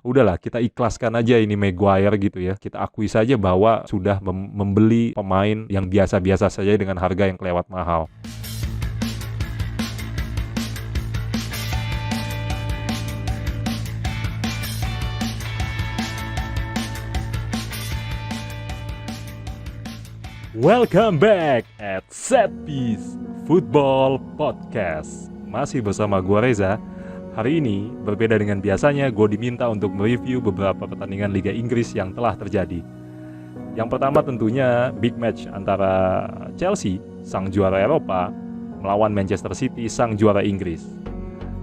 Udahlah kita ikhlaskan aja ini Maguire gitu ya. Kita akui saja bahwa sudah membeli pemain yang biasa-biasa saja dengan harga yang kelewat mahal. Welcome back at Set Piece Football Podcast. Masih bersama gua Reza. Hari ini berbeda dengan biasanya, gue diminta untuk mereview beberapa pertandingan Liga Inggris yang telah terjadi. Yang pertama tentunya big match antara Chelsea, sang juara Eropa, melawan Manchester City, sang juara Inggris.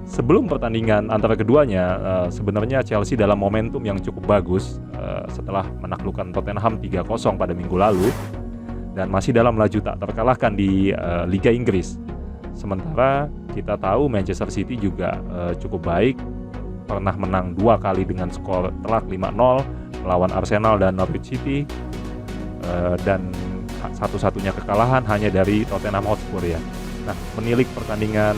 Sebelum pertandingan antara keduanya, sebenarnya Chelsea dalam momentum yang cukup bagus setelah menaklukkan Tottenham 3-0 pada minggu lalu dan masih dalam laju tak terkalahkan di Liga Inggris. Sementara kita tahu Manchester City juga cukup baik, pernah menang 2 kali dengan skor telak 5-0 melawan Arsenal dan Norwich City, dan satu-satunya kekalahan hanya dari Tottenham Hotspur ya. Nah, menilik pertandingan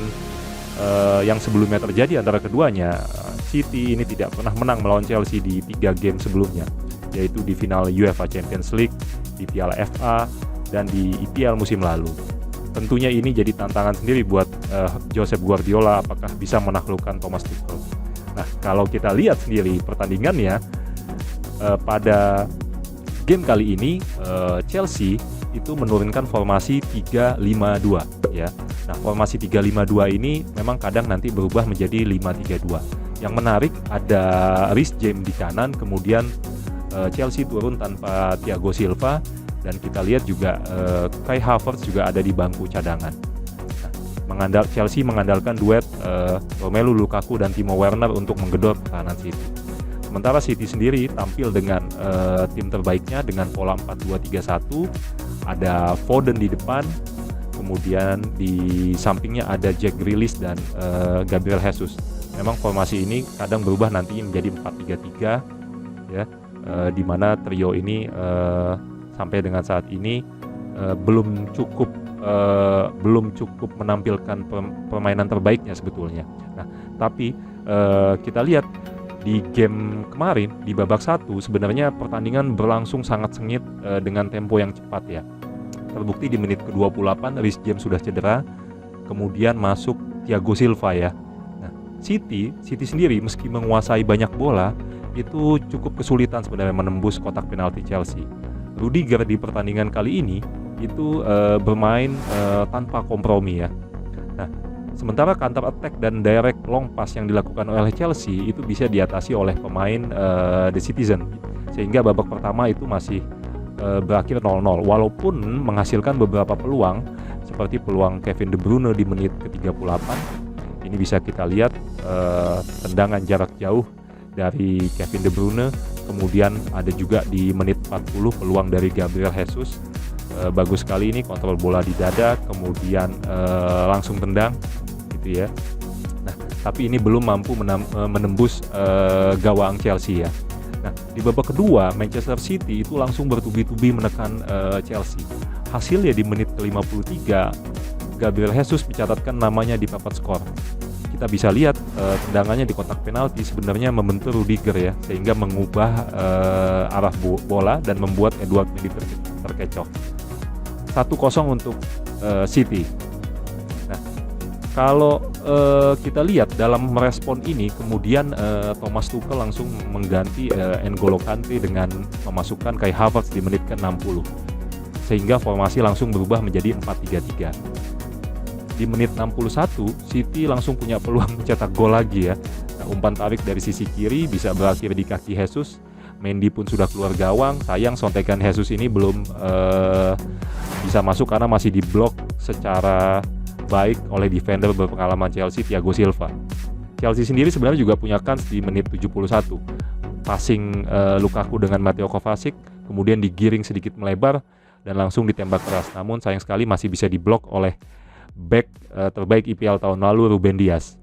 yang sebelumnya terjadi antara keduanya, City ini tidak pernah menang melawan Chelsea di 3 game sebelumnya, yaitu di final UEFA Champions League, di Piala FA, dan di IPL musim lalu. Tentunya ini jadi tantangan sendiri buat Josep Guardiola apakah bisa menaklukkan Thomas Tuchel. Nah, kalau kita lihat sendiri pertandingannya pada game kali ini, Chelsea itu menurunkan formasi 3-5-2 ya. Nah, formasi 3-5-2 ini memang kadang nanti berubah menjadi 5-3-2. Yang menarik ada Reece James di kanan, kemudian Chelsea turun tanpa Thiago Silva, dan kita lihat juga Kai Havertz juga ada di bangku cadangan. Nah, Chelsea mengandalkan duet Romelu Lukaku dan Timo Werner untuk menggedor pertahanan City. Sementara City sendiri tampil dengan tim terbaiknya dengan pola 4-2-3-1. Ada Foden di depan, kemudian di sampingnya ada Jack Grealish dan Gabriel Jesus. Memang formasi ini kadang berubah nanti menjadi 4-3-3 ya, di mana trio ini sampai dengan saat ini belum cukup menampilkan permainan terbaiknya sebetulnya. Nah, tapi kita lihat di game kemarin di babak 1 sebenarnya pertandingan berlangsung sangat sengit dengan tempo yang cepat ya. Terbukti di menit ke-28 Reece James sudah cedera, kemudian masuk Thiago Silva ya. Nah, City sendiri meski menguasai banyak bola itu cukup kesulitan sebenarnya menembus kotak penalti Chelsea. Rudiger di pertandingan kali ini itu bermain tanpa kompromi ya. Nah, sementara counter attack dan direct long pass yang dilakukan oleh Chelsea itu bisa diatasi oleh pemain The Citizen, sehingga babak pertama itu masih berakhir 0-0 walaupun menghasilkan beberapa peluang seperti peluang Kevin De Bruyne di menit ke-38. Ini bisa kita lihat tendangan jarak jauh dari Kevin De Bruyne, kemudian ada juga di menit 40 peluang dari Gabriel Jesus. Bagus sekali ini kontrol bola di dada, kemudian langsung tendang gitu ya. Nah, tapi ini belum mampu menembus gawang Chelsea ya. Nah, di babak kedua Manchester City itu langsung bertubi-tubi menekan Chelsea. Hasilnya di menit ke-53 Gabriel Jesus mencatatkan namanya di papan skor. Kita bisa lihat tendangannya di kotak penalti sebenarnya membentur Rudiger ya, sehingga mengubah arah bola dan membuat Edouard Mendy terkecoh. 1-0 untuk City. Nah, kalau kita lihat dalam merespon ini, kemudian Thomas Tuchel langsung mengganti N'Golo Kante dengan memasukkan Kai Havertz di menit ke-60, sehingga formasi langsung berubah menjadi 4-3-3. Di menit 61 City langsung punya peluang mencetak gol lagi ya. Nah, umpan tarik dari sisi kiri bisa berakhir di kaki Jesus. Mendy pun sudah keluar gawang. Sayang sontekan Jesus ini belum bisa masuk karena masih diblok secara baik oleh defender berpengalaman Chelsea, Thiago Silva. Chelsea sendiri sebenarnya juga punya kans di menit 71. Passing Lukaku dengan Mateo Kovacic, kemudian digiring sedikit melebar dan langsung ditembak keras. Namun sayang sekali masih bisa diblok oleh back terbaik IPL tahun lalu, Ruben Dias.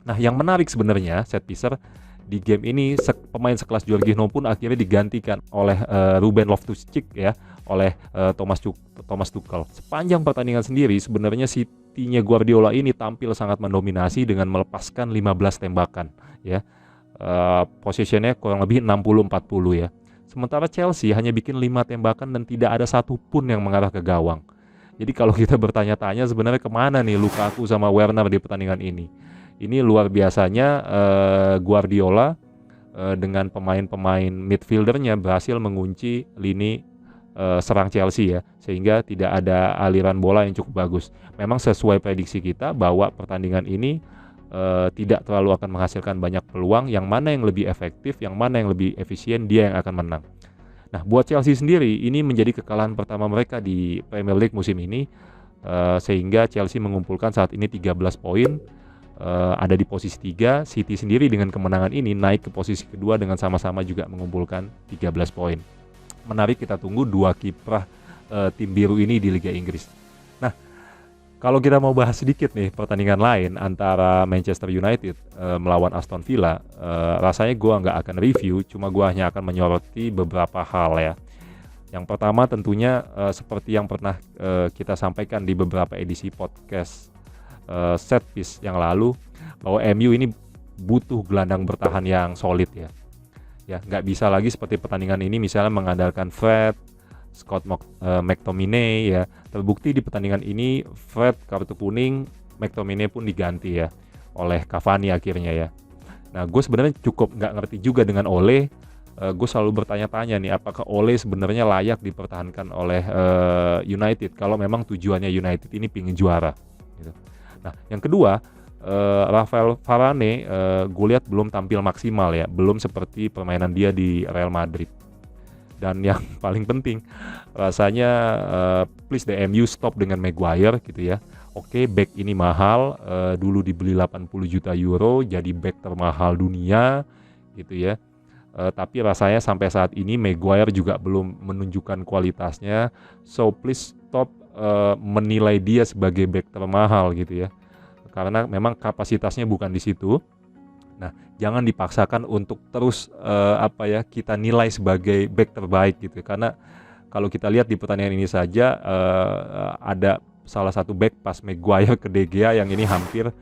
Nah, yang menarik sebenarnya set piecer di game ini, pemain sekelas Jorginho pun akhirnya digantikan oleh Ruben Loftus-Cheek ya, oleh Thomas Tuchel. Sepanjang pertandingan sendiri sebenarnya City-nya Guardiola ini tampil sangat mendominasi dengan melepaskan 15 tembakan ya. Possessionnya kurang lebih 60-40 ya. Sementara Chelsea hanya bikin 5 tembakan dan tidak ada satupun yang mengarah ke gawang. Jadi kalau kita bertanya-tanya sebenarnya kemana nih Lukaku sama Werner di pertandingan ini. Ini luar biasanya Guardiola dengan pemain-pemain midfieldernya berhasil mengunci lini serang Chelsea ya. Sehingga tidak ada aliran bola yang cukup bagus. Memang sesuai prediksi kita bahwa pertandingan ini tidak terlalu akan menghasilkan banyak peluang, yang mana yang lebih efektif, yang mana yang lebih efisien, dia yang akan menang. Nah, buat Chelsea sendiri, ini menjadi kekalahan pertama mereka di Premier League musim ini, sehingga Chelsea mengumpulkan saat ini 13 poin, ada di posisi 3. City sendiri dengan kemenangan ini naik ke posisi kedua dengan sama-sama juga mengumpulkan 13 poin. Menarik, kita tunggu dua kiprah tim biru ini di Liga Inggris. Nah, kalau kita mau bahas sedikit nih pertandingan lain antara Manchester United melawan Aston Villa, rasanya gue nggak akan review, cuma gue hanya akan menyoroti beberapa hal ya. Yang pertama tentunya seperti yang pernah kita sampaikan di beberapa edisi podcast set piece yang lalu, bahwa MU ini butuh gelandang bertahan yang solid ya. Ya, nggak bisa lagi seperti pertandingan ini misalnya mengandalkan Fred, Scott McTominay ya. Terbukti di pertandingan ini Fred kartu kuning, McTominay pun diganti ya oleh Cavani akhirnya ya. Nah, gue sebenarnya cukup nggak ngerti juga dengan Ole. Gue selalu bertanya-tanya nih, apakah Ole sebenarnya layak dipertahankan oleh United kalau memang tujuannya United ini pingin juara gitu. Nah, yang kedua, Rafael Varane gue lihat belum tampil maksimal ya, belum seperti permainan dia di Real Madrid. Dan yang paling penting, rasanya please the MU stop dengan Maguire gitu ya. Oke, back ini mahal, dulu dibeli 80 juta euro, jadi back termahal dunia gitu ya. Tapi rasanya sampai saat ini Maguire juga belum menunjukkan kualitasnya. So please stop menilai dia sebagai back termahal gitu ya. Karena memang kapasitasnya bukan di situ. Nah, jangan dipaksakan untuk terus kita nilai sebagai back terbaik gitu. Karena kalau kita lihat di pertandingan ini saja ada salah satu back pas Maguire ke De Gea yang ini hampir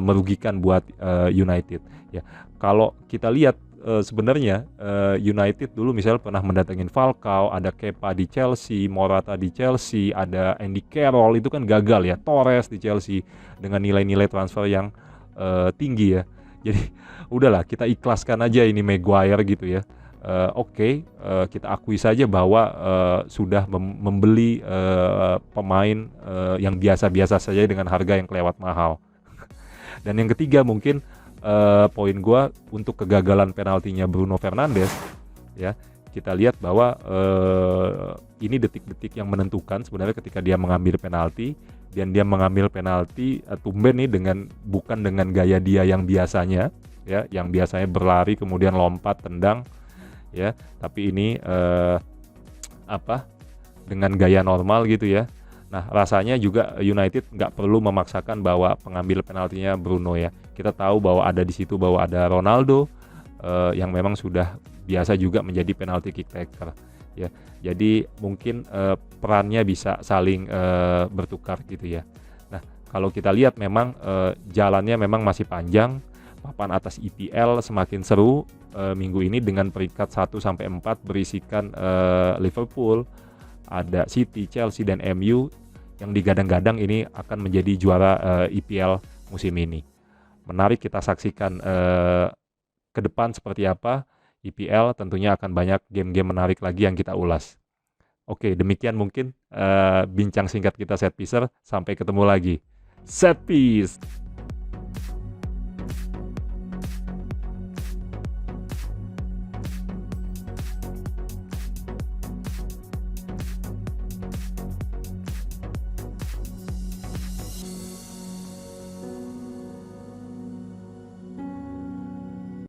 merugikan buat United. Ya, kalau kita lihat sebenarnya United dulu misalnya pernah mendatangin Falcao, ada Kepa di Chelsea, Morata di Chelsea, ada Andy Carroll, itu kan gagal ya. Torres di Chelsea dengan nilai-nilai transfer yang tinggi ya. Jadi udahlah, kita ikhlaskan aja ini Maguire gitu ya. Kita akui saja bahwa sudah membeli pemain yang biasa-biasa saja dengan harga yang kelewat mahal. Dan yang ketiga mungkin poin gue untuk kegagalan penaltinya Bruno Fernandes ya. Kita lihat bahwa ini detik-detik yang menentukan sebenarnya ketika dia mengambil penalti, dan dia mengambil penalti tumben nih bukan dengan gaya dia yang biasanya ya, yang biasanya berlari kemudian lompat tendang ya, tapi ini dengan gaya normal gitu ya. Nah, rasanya juga United nggak perlu memaksakan bahwa pengambil penaltinya Bruno ya. Kita tahu bahwa ada di situ bahwa ada Ronaldo yang memang sudah biasa juga menjadi penalti kick taker ya. Jadi mungkin perannya bisa saling bertukar gitu ya. Nah, kalau kita lihat memang jalannya memang masih panjang. Papan atas EPL semakin seru minggu ini dengan peringkat 1 sampai 4 berisikan Liverpool, ada City, Chelsea dan MU yang digadang-gadang ini akan menjadi juara EPL musim ini. Menarik kita saksikan ke depan seperti apa EPL. Tentunya akan banyak game-game menarik lagi yang kita ulas. Oke, demikian mungkin bincang singkat kita Set Piecer. Sampai ketemu lagi. Set Piece.